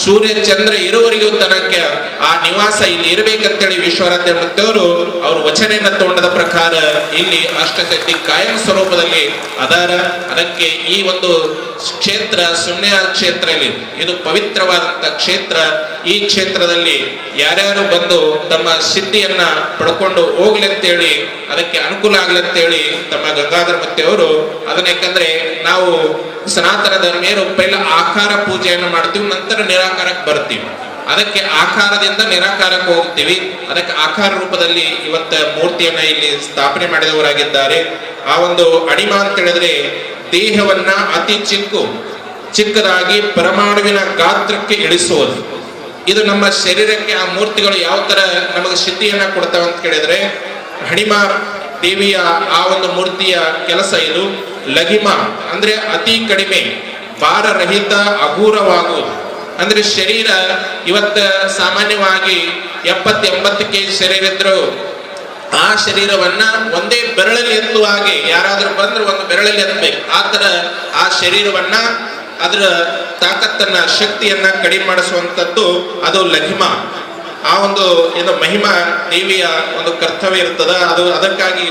ಸೂರ್ಯ ಚಂದ್ರ ಇರುವವರೆಗೂ ತನಕ ಆ ನಿವಾಸ ಇಲ್ಲಿ ಇರಬೇಕಂತೇಳಿ ವಿಶ್ವರಾಧ್ಯ ಮುತ್ತವರು ಅವರು ವಚನೆಯನ್ನ ತಗೊಂಡದ ಪ್ರಕಾರ ಇಲ್ಲಿ ಅಷ್ಟಶಕ್ತಿ ಕಾಯಂ ಸ್ವರೂಪದಲ್ಲಿ ಅದಾರ. ಅದಕ್ಕೆ ಈ ಒಂದು ಕ್ಷೇತ್ರ ಸುಮ್ನೆಯ ಕ್ಷೇತ್ರ ಇದು ಪವಿತ್ರವಾದಂತ ಕ್ಷೇತ್ರ. ಈ ಕ್ಷೇತ್ರದಲ್ಲಿ ಯಾರ್ಯಾರು ಬಂದು ತಮ್ಮ ಸಿದ್ಧಿಯನ್ನ ಪಡ್ಕೊಂಡು ಹೋಗ್ಲಿ ಅಂತೇಳಿ ಅದಕ್ಕೆ ಅನುಕೂಲ ಆಗ್ಲಿ ಅಂತೇಳಿ ತಮ್ಮ ಗಂಗಾಧರ ಮುತ್ತಿಯವರು ಅದನ್ನ, ಯಾಕಂದ್ರೆ ನಾವು ಸನಾತನ ಧರ್ಮೀಯರು ಪೈಲ ಆಕಾರ ಪೂಜೆಯನ್ನು ಮಾಡ್ತೀವಿ, ನಂತರ ನಿರಾಕಾರಕ್ಕೆ ಬರ್ತೀವಿ. ಅದಕ್ಕೆ ಆಕಾರದಿಂದ ನಿರಾಕಾರಕ್ಕೆ ಹೋಗ್ತೀವಿ. ಅದಕ್ಕೆ ಆಕಾರ ರೂಪದಲ್ಲಿ ಇವತ್ತ ಮೂರ್ತಿಯನ್ನ ಇಲ್ಲಿ ಸ್ಥಾಪನೆ ಮಾಡಿದವರಾಗಿದ್ದಾರೆ. ಆ ಒಂದು ಅಣಿಮ ಅಂತ ಹೇಳಿದ್ರೆ ದೇಹವನ್ನ ಅತಿ ಚಿಕ್ಕದಾಗಿ ಪರಮಾಣುವಿನ ಗಾತ್ರಕ್ಕೆ ಇಳಿಸುವುದು. ಇದು ನಮ್ಮ ಶರೀರಕ್ಕೆ ಆ ಮೂರ್ತಿಗಳು ಯಾವ ತರ ನಮಗೆ ಸಿದ್ಧಿಯನ್ನ ಕೊಡ್ತಾವ ಅಂತ ಕೇಳಿದ್ರೆ ಹಣಿಮ ದೇವಿಯ ಆ ಒಂದು ಮೂರ್ತಿಯ ಕೆಲಸ ಇದು. ಲಘಿಮ ಅಂದ್ರೆ ಅತಿ ಕಡಿಮೆ, ಭಾರರಹಿತ, ಅಘೂರವಾಗುವುದು. ಅಂದ್ರೆ ಶರೀರ ಇವತ್ತ ಸಾಮಾನ್ಯವಾಗಿ 70-80 kg ಶರೀರ ಇದ್ರು ಆ ಶರೀರವನ್ನ ಒಂದೇ ಬೆರಳಲ್ಲಿ ಎತ್ತುವ ಹಾಗೆ ಯಾರಾದ್ರೂ ಬಂದ್ರೆ ಒಂದು ಬೆರಳಲ್ಲಿ ಎತ್ತಬೇಕು. ಆ ತರ ಆ ಶರೀರವನ್ನ ಅದರ ತಾಕತ್ತನ್ನ ಶಕ್ತಿಯನ್ನ ಕಡಿಮೆ ಮಾಡಿಸುವಂತದ್ದು ಅದು ಲಘಿಮ. ಆ ಒಂದು ಏನು ಮಹಿಮಾ ದೇವಿಯ ಒಂದು ಕರ್ತವ್ಯ ಇರ್ತದ, ಅದು ಅದಕ್ಕಾಗಿ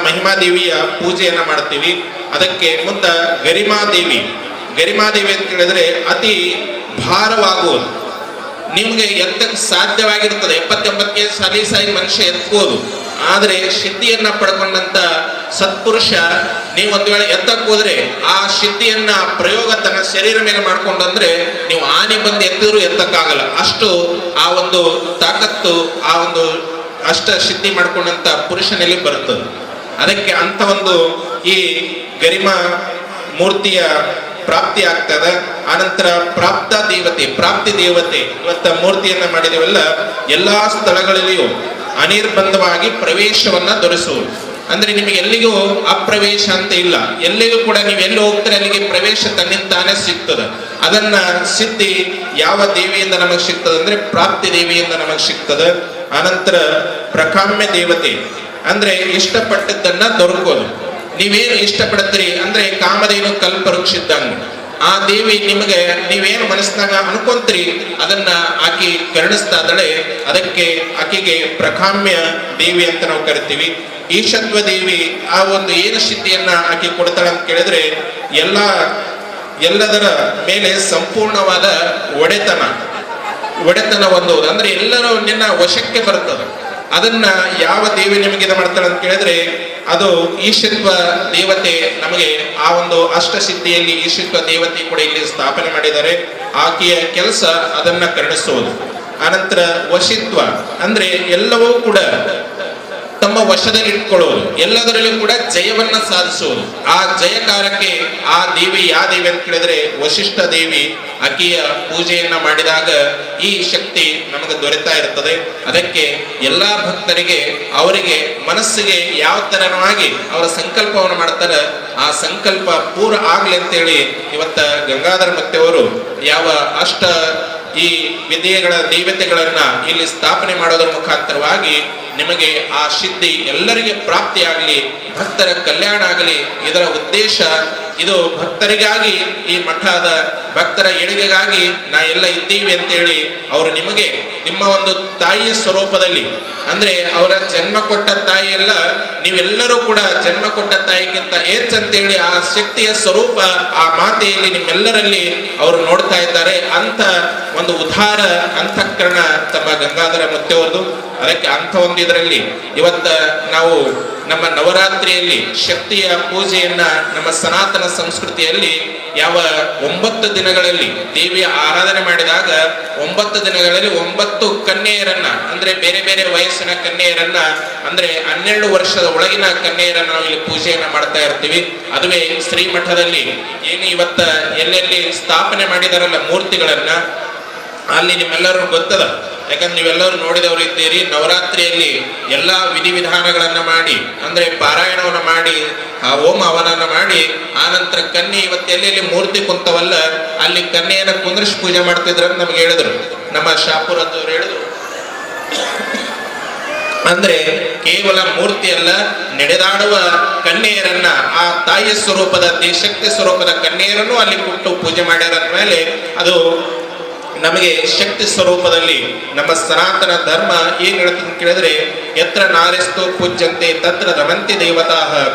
ಮಹಿಮಾ ದೇವಿಯ ಪೂಜೆಯನ್ನ ಮಾಡ್ತೀವಿ. ಅದಕ್ಕೆ ಮುಂದ ಗರಿಮಾದೇವಿ ಅಂತ ಹೇಳಿದ್ರೆ ಅತಿ ಭಾರವಾಗುವುದು. ನಿಮ್ಗೆ ಎತ್ತಕ್ಕೆ ಸಾಧ್ಯವಾಗಿರ್ತದೆ, 70-80 kg ಸಲೀಸಾಗಿ ಮನುಷ್ಯ ಎತ್ಬೋದು. ಆದ್ರೆ ಸಿದ್ಧಿಯನ್ನ ಪಡ್ಕೊಂಡಂತ ಸತ್ಪುರುಷ ನೀವು ಒಂದು ವೇಳೆ ಎತ್ತಕ್ಕೆ ಹೋದ್ರೆ ಆ ಸಿದ್ಧಿಯನ್ನ ಪ್ರಯೋಗ ತನ್ನ ಶರೀರ ಮೇಲೆ ಮಾಡ್ಕೊಂಡಂದ್ರೆ ನೀವು ಆನೆ ಬಂದು ಎತ್ತಿದ್ರು ಎತ್ತಕ್ಕಾಗಲ್ಲ. ಅಷ್ಟು ಆ ಒಂದು ತಾಕತ್ತು ಆ ಒಂದು ಅಷ್ಟ ಸಿದ್ಧಿ ಮಾಡ್ಕೊಂಡಂತ ಪುರುಷನಲ್ಲಿ ಬರುತ್ತದೆ. ಅದಕ್ಕೆ ಅಂತ ಒಂದು ಈ ಗರಿಮಾ ಮೂರ್ತಿಯ ಪ್ರಾಪ್ತಿ ಆಗ್ತದ. ಆನಂತರ ಪ್ರಾಪ್ತಿ ದೇವತೆ ಇವತ್ತ ಮೂರ್ತಿಯನ್ನ ಮಾಡಿದೆವಲ್ಲ, ಎಲ್ಲಾ ಸ್ಥಳಗಳಲ್ಲಿಯೂ ಅನಿರ್ಬಂಧವಾಗಿ ಪ್ರವೇಶವನ್ನ ದೊರೆಸುವುದು. ಅಂದ್ರೆ ನಿಮಗೆ ಎಲ್ಲಿಗೂ ಅಪ್ರವೇಶ ಅಂತ ಇಲ್ಲ. ಎಲ್ಲಿಗೂ ಕೂಡ ನೀವು ಎಲ್ಲಿ ಹೋಗ್ತಾರೆ ಅಲ್ಲಿಗೆ ಪ್ರವೇಶ ತನ್ನಿಂದಾನೇ ಸಿಗ್ತದೆ. ಅದನ್ನ ಸಿದ್ಧಿ ಯಾವ ದೇವಿಯಿಂದ ನಮಗೆ ಸಿಗ್ತದೆ ಅಂದ್ರೆ ಪ್ರಾಪ್ತಿ ದೇವಿಯಿಂದ ನಮಗೆ ಸಿಗ್ತದೆ. ಆನಂತರ ಪ್ರಕಾಮ್ಯ ದೇವತೆ ಅಂದ್ರೆ ಇಷ್ಟಪಟ್ಟದ್ದನ್ನ ದೊರಕೋದು. ನೀವೇನು ಇಷ್ಟಪಡ್ತೀರಿ ಅಂದ್ರೆ ಕಾಮಧೇನು ಕಲ್ಪವೃಕ್ಷಿದ್ದಂಗೆ ಆ ದೇವಿ ನಿಮಗೆ ನೀವೇನು ಮನಸ್ಸಿನಾಗ ಅನ್ಕೊಂತೀರಿ ಅದನ್ನ ಆಕಿ ಕರುಣಿಸ್ತಾ ಇದ್ದಾಳೆ. ಅದಕ್ಕೆ ಆಕೆಗೆ ಪ್ರಕಾಮ್ಯ ದೇವಿ ಅಂತ ನಾವು ಕರಿತೀವಿ. ಈಶತ್ವ ದೇವಿ ಆ ಒಂದು ಏನು ಸಿದ್ಧಿಯನ್ನ ಆಕೆ ಕೊಡ್ತಾಳೆ ಅಂತ ಕೇಳಿದ್ರೆ ಎಲ್ಲದರ ಮೇಲೆ ಸಂಪೂರ್ಣವಾದ ಒಡೆತನ ಹೊಂದುವುದು. ಅಂದ್ರೆ ಎಲ್ಲರೂ ನಿನ್ನ ವಶಕ್ಕೆ ಬರ್ತದೆ. ಅದನ್ನ ಯಾವ ದೇವಿ ನಿಮಗೆ ಇದು ಮಾಡ್ತಾಳೆ ಅಂತ ಕೇಳಿದ್ರೆ ಅದು ಈಶತ್ವ ದೇವತೆ. ನಮಗೆ ಆ ಒಂದು ಅಷ್ಟಸಿದ್ಧಿಯಲ್ಲಿ ಈಶತ್ವ ದೇವತೆ ಕೂಡ ಇಲ್ಲಿ ಸ್ಥಾಪನೆ ಮಾಡಿದ್ದಾರೆ. ಆಕೆಯ ಕೆಲಸ ಅದನ್ನ ಕರುಣಿಸುವುದು. ಅನಂತರ ವಶಿತ್ವ ಅಂದ್ರೆ ಎಲ್ಲವೂ ಕೂಡ ತಮ್ಮ ವಶದಲ್ಲಿ ಇಟ್ಕೊಳ್ಳೋದು, ಎಲ್ಲದರಲ್ಲೂ ಕೂಡ ಜಯವನ್ನ ಸಾಧಿಸುವುದು. ಆ ಜಯಕಾರಕ್ಕೆ ಆ ದೇವಿ ಯಾವ ದೇವಿ ಅಂತ ಕೇಳಿದ್ರೆ ವಶಿಷ್ಠ ದೇವಿ. ಆಕೆಯ ಪೂಜೆಯನ್ನ ಮಾಡಿದಾಗ ಈ ಶಕ್ತಿ ನಮಗೆ ದೊರೆತಾ ಇರ್ತದೆ. ಅದಕ್ಕೆ ಎಲ್ಲಾ ಭಕ್ತರಿಗೆ ಅವರಿಗೆ ಮನಸ್ಸಿಗೆ ಯಾವ ತರವಾಗಿ ಅವರ ಸಂಕಲ್ಪವನ್ನು ಮಾಡ್ತಾರೆ ಆ ಸಂಕಲ್ಪ ಪೂರ ಆಗ್ಲಿ ಅಂತೇಳಿ ಇವತ್ತ ಗಂಗಾಧರ ಮುತ್ತಿಯವರು ಯಾವ ಅಷ್ಟ ಈ ವಿದ್ಯೆಗಳ ದೇವತೆಗಳನ್ನ ಇಲ್ಲಿ ಸ್ಥಾಪನೆ ಮಾಡೋದ್ರ ಮುಖಾಂತರವಾಗಿ ನಿಮಗೆ ಆ ಸಿದ್ಧಿ ಎಲ್ಲರಿಗೆ ಪ್ರಾಪ್ತಿಯಾಗಲಿ, ಭಕ್ತರ ಕಲ್ಯಾಣ ಆಗಲಿ. ಇದರ ಉದ್ದೇಶ ಇದು ಭಕ್ತರಿಗಾಗಿ, ಈ ಮಠದ ಭಕ್ತರ ಏಳಿಗೆಗಾಗಿ ನಾ ಎಲ್ಲ ಇದ್ದೀವಿ ಅಂತೇಳಿ ಅವರು ನಿಮಗೆ ನಿಮ್ಮ ಒಂದು ತಾಯಿಯ ಸ್ವರೂಪದಲ್ಲಿ ಅಂದ್ರೆ ಅವರ ಜನ್ಮ ಕೊಟ್ಟ ತಾಯಿ ಎಲ್ಲ ನೀವೆಲ್ಲರೂ ಕೂಡ ಜನ್ಮ ಕೊಟ್ಟ ತಾಯಿಗಿಂತ ಹೆಚ್ಚಂತೇಳಿ ಆ ಶಕ್ತಿಯ ಸ್ವರೂಪ ಆ ಮಾತೆಯಲ್ಲಿ ನಿಮ್ಮೆಲ್ಲರಲ್ಲಿ ಅವರು ನೋಡ್ತಾ ಇದ್ದಾರೆ. ಅಂತ ಒಂದು ಉದಾರ ಅಂತಃಕರಣ ತಮ್ಮ ಗಂಗಾಧರ ಮುತ್ತಿಯವರದು. ಅದಕ್ಕೆ ಅಂತ ಒಂದು ಇದರಲ್ಲಿ ಇವತ್ತ ನಾವು ನಮ್ಮ ನವರಾತ್ರಿಯಲ್ಲಿ ಶಕ್ತಿಯ ಪೂಜೆಯನ್ನ ನಮ್ಮ ಸನಾತನ ಸಂಸ್ಕೃತಿಯಲ್ಲಿ ಯಾವ 9 ದಿನಗಳಲ್ಲಿ ದೇವಿಯ ಆರಾಧನೆ ಮಾಡಿದಾಗ 9 ದಿನಗಳಲ್ಲಿ 9 ಕನ್ಯೆಯರನ್ನ, ಅಂದ್ರೆ ಬೇರೆ ಬೇರೆ ವಯಸ್ಸಿನ ಕನ್ಯೆಯರನ್ನ, ಅಂದ್ರೆ 12 ವರ್ಷದ ಒಳಗಿನ ಕನ್ಯೆಯರನ್ನ ನಾವು ಇಲ್ಲಿ ಪೂಜೆಯನ್ನ ಮಾಡ್ತಾ ಇರ್ತೀವಿ. ಅದುವೇ ಶ್ರೀಮಠದಲ್ಲಿ ಏನು ಇವತ್ತ ಎಲ್ಲೆಲ್ಲಿ ಸ್ಥಾಪನೆ ಮಾಡಿದಾರಲ್ಲ ಮೂರ್ತಿಗಳನ್ನ, ಅಲ್ಲಿ ನಿಮ್ಮೆಲ್ಲರೂ ಗೊತ್ತದ, ಯಾಕಂದ್ರೆ ನೀವೆಲ್ಲರೂ ನೋಡಿದವರು ಇದ್ದೀರಿ. ನವರಾತ್ರಿಯಲ್ಲಿ ಎಲ್ಲಾ ವಿಧಿವಿಧಾನಗಳನ್ನ ಮಾಡಿ, ಅಂದ್ರೆ ಪಾರಾಯಣವನ್ನ ಮಾಡಿ, ಆ ಹೋಮ ಹವನನ್ನ ಮಾಡಿ, ಆ ನಂತರ ಕನ್ಯೆ ಇವತ್ತು ಎಲ್ಲೆಲ್ಲಿ ಮೂರ್ತಿ ಕುಂತವಲ್ಲ ಅಲ್ಲಿ ಕನ್ಯೆಯನ್ನ ಕುಂದ್ರಿಸಿ ಪೂಜೆ ಮಾಡ್ತಿದ್ರು ಅಂತ ನಮ್ಗೆ ಹೇಳಿದ್ರು, ನಮ್ಮ ಶಾಪುರದವ್ರು ಹೇಳಿದ್ರು. ಅಂದ್ರೆ ಕೇವಲ ಮೂರ್ತಿ ಅಲ್ಲ, ನಡೆದಾಡುವ ಕನ್ಯೆಯರನ್ನ, ಆ ತಾಯಿಯ ಸ್ವರೂಪದ ಶಕ್ತಿ ಸ್ವರೂಪದ ಕನ್ಯೆಯರನ್ನು ಅಲ್ಲಿ ಕೊಟ್ಟು ಪೂಜೆ ಮಾಡ್ಯಾರ ಮೇಲೆ ಅದು ನಮಗೆ ಶಕ್ತಿ ಸ್ವರೂಪದಲ್ಲಿ ನಮ್ಮ ಸನಾತನ ಧರ್ಮ ಏನ್ ಹೇಳ್ತದೆ ಕೇಳಿದ್ರೆ, ಯತ್ರ ನಾರಿಸ್ತು ಪೂಜ್ಯಂತೆ ತತ್ರ ರಮಂತಿ ದೇವತಾ,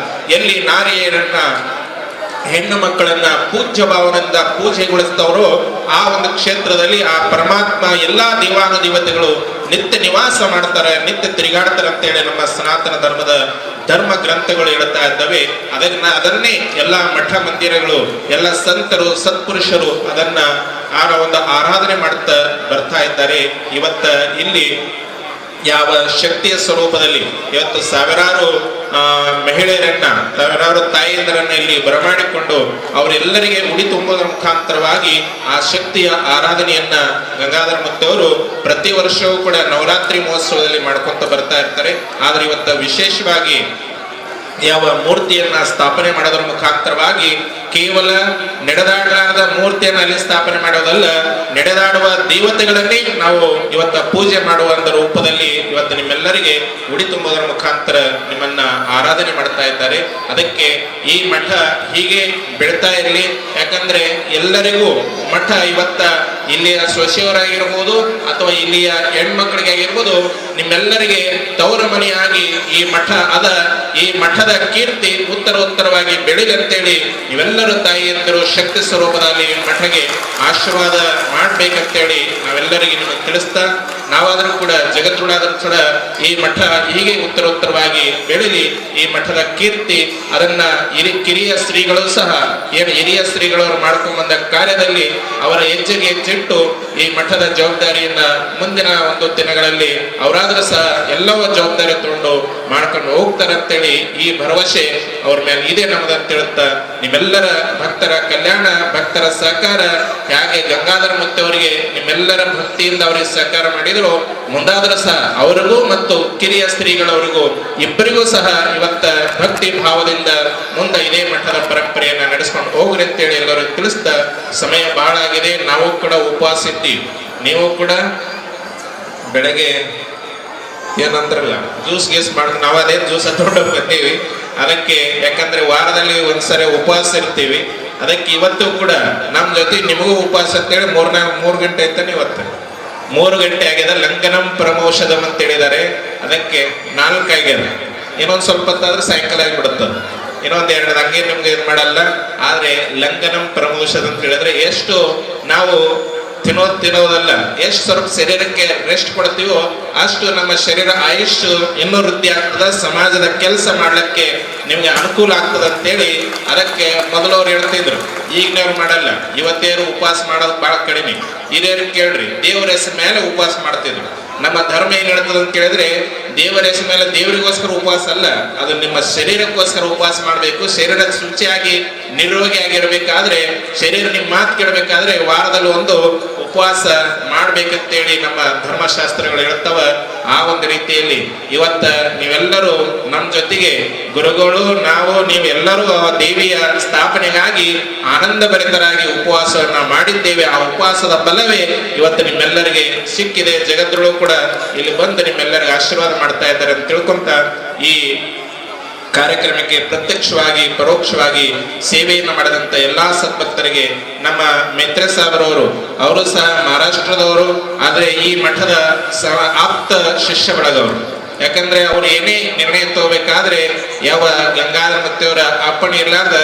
ಎಲ್ಲಿ ನಾರಿಯರನ್ನ ಹೆಣ್ಣು ಮಕ್ಕಳನ್ನ ಪೂಜ್ಯ ಭಾವನೆಯಿಂದ ಪೂಜೆಗೊಳಿಸ್ತವರೋ ಆ ಒಂದು ಕ್ಷೇತ್ರದಲ್ಲಿ ಆ ಪರಮಾತ್ಮ ಎಲ್ಲಾ ದೇವಾನುದೇವತೆಗಳು ನಿತ್ಯ ನಿವಾಸ ಮಾಡ್ತಾರೆ, ನಿತ್ಯ ತಿರುಗಾಡ್ತಾರೆ ಅಂತೇಳಿ ನಮ್ಮ ಸನಾತನ ಧರ್ಮದ ಧರ್ಮ ಗ್ರಂಥಗಳು ಹೇಳ್ತಾ ಇದ್ದಾವೆ. ಅದನ್ನೇ ಎಲ್ಲ ಮಠ ಮಂದಿರಗಳು, ಎಲ್ಲ ಸಂತರು ಸತ್ಪುರುಷರು ಅದನ್ನ ಒಂದು ಆರಾಧನೆ ಮಾಡ್ತಾ ಬರ್ತಾ ಇದ್ದಾರೆ. ಇವತ್ತ ಇಲ್ಲಿ ಯಾವ ಶಕ್ತಿಯ ಸ್ವರೂಪದಲ್ಲಿ ಇವತ್ತು ಸಾವಿರಾರು ಮಹಿಳೆಯರನ್ನ, ಸಾವಿರಾರು ತಾಯಿಯಂದರನ್ನ ಇಲ್ಲಿ ಬರಮಾಡಿಕೊಂಡು ಅವರೆಲ್ಲರಿಗೆ ಮುಡಿ ತುಂಬುವುದರ ಮುಖಾಂತರವಾಗಿ ಆ ಶಕ್ತಿಯ ಆರಾಧನೆಯನ್ನ ಗಂಗಾಧರ ಮುತ್ತವರು ಪ್ರತಿ ವರ್ಷವೂ ಕೂಡ ನವರಾತ್ರಿ ಮಹೋತ್ಸವದಲ್ಲಿ ಮಾಡ್ಕೊಂತ ಬರ್ತಾ ಇರ್ತಾರೆ. ಆದ್ರೆ ಇವತ್ತು ವಿಶೇಷವಾಗಿ ಯಾವ ಮೂರ್ತಿಯನ್ನ ಸ್ಥಾಪನೆ ಮಾಡೋದ್ರ ಮುಖಾಂತರವಾಗಿ ಕೇವಲ ನಡೆದಾಡಲಾರದ ಮೂರ್ತಿಯನ್ನು ಅಲ್ಲಿ ಸ್ಥಾಪನೆ ಮಾಡೋದಲ್ಲ, ನಡೆದಾಡುವ ದೇವತೆಗಳನ್ನೇ ನಾವು ಇವತ್ತ ಪೂಜೆ ಮಾಡುವ ರೂಪದಲ್ಲಿ ಇವತ್ತು ನಿಮ್ಮೆಲ್ಲರಿಗೆ ಉಡಿ ತುಂಬುವುದರ ಮುಖಾಂತರ ನಿಮ್ಮನ್ನ ಆರಾಧನೆ ಮಾಡ್ತಾ ಇದ್ದಾರೆ. ಅದಕ್ಕೆ ಈ ಮಠ ಹೀಗೆ ಬೆಳ್ತಾ ಇರಲಿ. ಯಾಕಂದ್ರೆ ಎಲ್ಲರಿಗೂ ಮಠ ಇವತ್ತ ಇಲ್ಲಿಯ ಸೊಸೆಯವರಾಗಿರ್ಬೋದು ಅಥವಾ ಇಲ್ಲಿಯ ಹೆಣ್ಮಕ್ಳಿಗೆ ಆಗಿರ್ಬೋದು, ನಿಮ್ಮೆಲ್ಲರಿಗೆ ತವರ ಮನೆಯಾಗಿ ಈ ಮಠ ಅದ. ಈ ಮಠದ ಕೀರ್ತಿ ಉತ್ತರವಾಗಿ ಬೆಳಿದಂತೇಳಿ ನೀವೆಲ್ಲರೂ ತಾಯಿಯಂದರು ಶಕ್ತಿ ಸ್ವರೂಪದಲ್ಲಿ ಮಠಗೆ ಆಶೀರ್ವಾದ ಮಾಡ್ಬೇಕಂತೇಳಿ ನಾವೆಲ್ಲರಿಗೆ ನಿಮಗೆ ತಿಳಿಸ್ತಾ, ನಾವಾದರೂ ಕೂಡ ಜಗದ್ಗುಡಾದರೂ ಕೂಡ ಈ ಮಠ ಹೀಗೆ ಉತ್ತರವಾಗಿ ಬೆಳಿಲಿ. ಈ ಮಠದ ಕೀರ್ತಿ ಅದನ್ನ ಕಿರಿಯ ಶ್ರೀಗಳು ಸಹ ಏನು ಹಿರಿಯ ಶ್ರೀಗಳು ಮಾಡ್ಕೊಂಡು ಬಂದ ಕಾರ್ಯದಲ್ಲಿ ಅವರ ಹೆಜ್ಜೆಗೆ ಹೆಜ್ಜಿಟ್ಟು ಈ ಮಠದ ಜವಾಬ್ದಾರಿಯನ್ನ ಮುಂದಿನ ಒಂದು ದಿನಗಳಲ್ಲಿ ಅವರಾದ್ರೂ ಸಹ ಎಲ್ಲವ ಜವಾಬ್ದಾರಿ ತಗೊಂಡು ಮಾಡ್ಕೊಂಡು ಹೋಗ್ತಾರಂತೇಳಿ ಈ ಭರವಸೆ ಅವ್ರ ಮೇಲೆ ಇದೆ ನಮ್ಮದಂತ ಹೇಳುತ್ತಾ, ನಿಮ್ಮೆಲ್ಲರ ಭಕ್ತರ ಕಲ್ಯಾಣ, ಭಕ್ತರ ಸಹಕಾರ ಹೇಗೆ ಗಂಗಾಧರ ಮುತ್ತವರಿಗೆ ನಿಮ್ಮೆಲ್ಲರ ಭಕ್ತಿಯಿಂದ ಅವರಿಗೆ ಸಹಕಾರ ಮಾಡಿದ್ರು, ಮುಂದಾದರೂ ಸಹ ಅವರಿಗೂ ಮತ್ತು ಕಿರಿಯ ಸ್ತ್ರೀಗಳವರಿಗೂ ಇಬ್ಬರಿಗೂ ಸಹ ಇವತ್ತ ಭಕ್ತಿ ಭಾವದಿಂದ ಮುಂದೆ ಇದೇ ಮಠದ ಪರಂಪರೆಯನ್ನ ನಡೆಸ್ಕೊಂಡು ಹೋಗ್ರಿ ಅಂತೇಳಿ ಎಲ್ಲರೂ ತಿಳಿಸ್ತಾ, ಸಮಯ ಬಹಳ ಆಗಿದೆ. ನಾವು ಕೂಡ ಉಪವಾಸ ಇದ್ದೀವಿ. ನೀವು ಕೂಡ ಬೆಳಗ್ಗೆ ಏನಂದ್ರಲ್ಲ ಜ್ಯೂಸ್ ಗೀಸ್ ಮಾಡಿದ್ರೆ ನಾವು ಅದೇನು ಜ್ಯೂಸ್ ತಗೊಂಡು ಬರ್ತೀವಿ. ಅದಕ್ಕೆ ಯಾಕಂದ್ರೆ ವಾರದಲ್ಲಿ ಒಂದ್ಸರಿ ಉಪವಾಸ ಇರ್ತೀವಿ. ಅದಕ್ಕೆ ಇವತ್ತು ಕೂಡ ನಮ್ಮ ಜೊತೆ ನಿಮಗೂ ಉಪವಾಸ ಅಂತೇಳಿ 3 ಗಂಟೆ ಇರ್ತಾನೆ. ಇವತ್ತು 3 ಗಂಟೆ ಆಗ್ಯದ. ಲಂಘನಂ ಪರಮೌಷಧಂ ಅಂತ ಹೇಳಿದ್ದಾರೆ. ಅದಕ್ಕೆ 4 ಆಗ್ಯದ. ಇನ್ನೊಂದು ಸ್ವಲ್ಪ ಹೊತ್ತಾದ್ರೆ ಸಾಯಂಕಾಲ ಆಗಿಬಿಡುತ್ತದೆ. ಇನ್ನೊಂದು 2 ಹಂಗೆ ನಿಮ್ಗೆ ಇದು ಮಾಡಲ್ಲ. ಆದ್ರೆ ಲಂಘನಂ ಪರಮೌಷಧ ಅಂತ ಹೇಳಿದ್ರೆ ಎಷ್ಟು ನಾವು ತಿನ್ನೋದಲ್ಲ, ಎಷ್ಟು ಸ್ವಲ್ಪ ಶರೀರಕ್ಕೆ ರೆಸ್ಟ್ ಕೊಡ್ತೀವೋ ಅಷ್ಟು ನಮ್ಮ ಶರೀರ ಆಯುಷ್ ಇನ್ನೂ ವೃದ್ಧಿ ಆಗ್ತದ, ಸಮಾಜದ ಕೆಲಸ ಮಾಡ್ಲಿಕ್ಕೆ ನಿಮ್ಗೆ ಅನುಕೂಲ ಆಗ್ತದ ಅಂತೇಳಿ ಅದಕ್ಕೆ ಮೊದಲವ್ರು ಹೇಳ್ತಿದ್ರು. ಈಗಿನವ್ರು ಮಾಡಲ್ಲ. ಇವತ್ತೇರು ಉಪವಾಸ ಮಾಡೋದು ಬಹಳ ಕಡಿಮೆ. ಹಿರಿಯರು ಕೇಳ್ರಿ, ದೇವರ ಹೆಸರ ಮೇಲೆ ಉಪವಾಸ ಮಾಡ್ತಿದ್ರು. ನಮ್ಮ ಧರ್ಮ ಏನ್ ಹೇಳ್ತದ ಅಂತ ಕೇಳಿದ್ರೆ, ದೇವರ ಹೆಸರ ಮೇಲೆ ದೇವರಿಗೋಸ್ಕರ ಉಪವಾಸ ಅಲ್ಲ, ಅದು ನಿಮ್ಮ ಶರೀರಕ್ಕೋಸ್ಕರ ಉಪವಾಸ ಮಾಡಬೇಕು. ಶರೀರ ಶುಚಿಯಾಗಿ ನಿರೋಗಿ ಆಗಿರ್ಬೇಕಾದ್ರೆ, ಶರೀರ ನಿಮ್ಮ ಮಾತು ಕೇಳಬೇಕಾದ್ರೆ ವಾರದಲ್ಲಿ ಒಂದು ಉಪವಾಸ ಮಾಡ್ಬೇಕಂತೇಳಿ ನಮ್ಮ ಧರ್ಮಶಾಸ್ತ್ರಗಳು ಹೇಳ್ತಾವ. ಆ ಒಂದು ರೀತಿಯಲ್ಲಿ ಇವತ್ತ ನೀವೆಲ್ಲರೂ ನಮ್ಮ ಜೊತೆಗೆ ಗುರುಗಳು, ನಾವು ನೀವೆಲ್ಲರೂ ಆ ದೇವಿಯ ಸ್ಥಾಪನೆಗಾಗಿ ಆನಂದ ಭರಿತರಾಗಿ ಉಪವಾಸವನ್ನ ಮಾಡಿದ್ದೇವೆ. ಆ ಉಪವಾಸದ ಫಲವೇ ಇವತ್ತು ನಿಮ್ಮೆಲ್ಲರಿಗೆ ಸಿಕ್ಕಿದೆ. ಜಗತ್ತರು ಕೂಡ ಇಲ್ಲಿ ಬಂದು ನಿಮ್ಮೆಲ್ಲರಿಗೆ ಆಶೀರ್ವಾದ ಮಾಡ್ತಾ ಇದ್ದಾರೆ ಅಂತ ತಿಳ್ಕೊಂತ ಈ ಕಾರ್ಯಕ್ರಮಕ್ಕೆ ಪ್ರತ್ಯಕ್ಷವಾಗಿ ಪರೋಕ್ಷವಾಗಿ ಸೇವೆಯನ್ನು ಮಾಡಿದಂತ ಎಲ್ಲಾ ಸದ್ಭಕ್ತರಿಗೆ ನಮ್ಮ ಮಿತ್ರ ಸಾಹೇಬರವರು, ಅವರು ಸಹ ಮಹಾರಾಷ್ಟ್ರದವರು, ಆದ್ರೆ ಈ ಮಠದ ಆಪ್ತ ಶಿಷ್ಯ ಬಳಗವರು. ಯಾಕಂದ್ರೆ ಅವ್ರು ಏನೇ ನಿರ್ಣಯ ತಗೋಬೇಕಾದ್ರೆ ಯಾವ ಗಂಗಾಧರ ಮುತ್ತವರ ಅಪ್ಪಣೆ ಇರ್ಲಾರ್ದ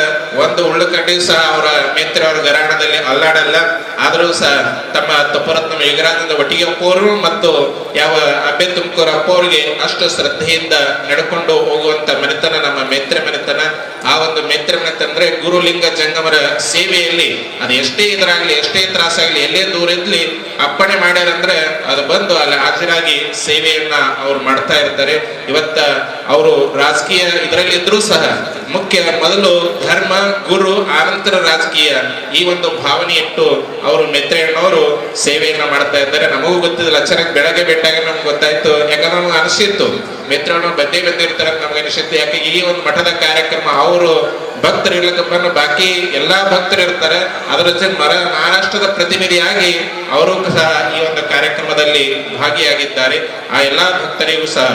ಒಂದು ಉಳ್ಳುಕಡ್ಡಿ ಸಹ ಅವರ ಮಿತ್ರ ಅವರ ಗರಾಣದಲ್ಲಿ ಅಲ್ಲಾಡಲ್ಲ. ಆದರೂ ಸಹ ತಮ್ಮ ತಪರತ್ನ ಯುಗರಾಜದಿಂದ ಒಟ್ಟಿಗೆ ಅಪ್ಪವರು ಮತ್ತು ಯಾವ ಅಬ್ಬೆ ತುಮಕೂರು ಅಪ್ಪ ಅವರಿಗೆ ಅಷ್ಟು ಶ್ರದ್ಧೆಯಿಂದ ನಡ್ಕೊಂಡು ಹೋಗುವಂತ ಮನೆತನ ನಮ್ಮ ಮಿತ್ರ ಮನೆತನ. ಆ ಒಂದು ಮಿತ್ರ ಮನೆತನದಲ್ಲಿ ಅಂದ್ರೆ ಗುರುಲಿಂಗ ಜಂಗಮರ ಸೇವೆಯಲ್ಲಿ ಅದು ಎಷ್ಟೇ ಇದರಾಗ್ಲಿ, ಎಷ್ಟೇ ತ್ರಾಸಾಗ್ಲಿ, ಎಲ್ಲೇ ದೂರ ಇದ್ಲಿ ಅಪ್ಪಣೆ ಮಾಡ್ಯಾರಂದ್ರೆ ಅದು ಬಂದು ಅಲ್ಲಿ ಹಾಜರಾಗಿ ಸೇವೆಯನ್ನ ಅವ್ರು ಮಾಡ್ತಾ ಇರ್ತಾರೆ. ಇವತ್ತ ಅವರು ರಾಜಕೀಯ ಇದರಲ್ಲಿ ಇದ್ರೂ ಸಹ ಮುಖ್ಯ ಮೊದಲು ಧರ್ಮ, ಗುರು, ಆನಂತರ ರಾಜಕೀಯ, ಈ ಒಂದು ಭಾವನೆ ಇಟ್ಟು ಅವರು ಮೆತ್ರೆಯಣ್ಣವರು ಸೇವೆಯನ್ನ ಮಾಡ್ತಾ ಇದ್ದಾರೆ. ನಮಗೂ ಗೊತ್ತಿಲ್ಲ, ಅಚಾನಕ್ ಬೆಳಗ್ಗೆ ಬಿಟ್ಟಾಗ ನಮ್ಗೆ ಗೊತ್ತಾಯ್ತು. ಯಾಕಂದ್ರೆ ನಮ್ಗೆ ಅನಿಸಿತ್ತು ಮೆತ್ರೆಯಣ್ಣವ್ರು ಬಂದಿರ್ತಾರೆ ನಮ್ಗೆ ಅನಿಸಿತ್ತು. ಯಾಕೆ ಈ ಒಂದು ಮಠದ ಕಾರ್ಯಕ್ರಮ ಅವರು ಭಕ್ತರು ಇರ್ಲಕ್ಕಪ್ಪ, ಬಾಕಿ ಎಲ್ಲಾ ಭಕ್ತರು ಇರ್ತಾರೆ, ಅದರ ಜೊತೆ ಮಹಾರಾಷ್ಟ್ರದ ಪ್ರತಿನಿಧಿಯಾಗಿ ಅವರು ಸಹ ಈ ಒಂದು ಕಾರ್ಯಕ್ರಮದಲ್ಲಿ ಭಾಗಿಯಾಗಿದ್ದಾರೆ. ಆ ಎಲ್ಲಾ ಭಕ್ತರಿಗೂ ಸಹ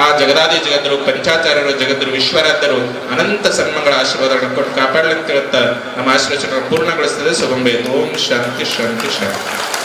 ಆ ಜಗದಾದಿ ಜಗದ್ರು, ಪಂಚಾಚಾರ್ಯರು, ಜಗದ್ರು, ವಿಶ್ವರಾಧರು ಅನಂತ ಸನ್ಮಂಗಳ ಆಶೀರ್ವಾದಗಳನ್ನು ಕೊಟ್ಟು ಕಾಪಾಡಲಿ ಅಂತ ಹೇಳ್ತಾ ನಮ್ಮ ಆಶೀರ್ವಚನ ಪೂರ್ಣಗೊಳಿಸ್ತದೆ. ಶುಭಂ ಭೂಯಾತ್. ಓಂ ಶಾಂತಿ ಶಾಂತಿ ಶಾಂತಿ.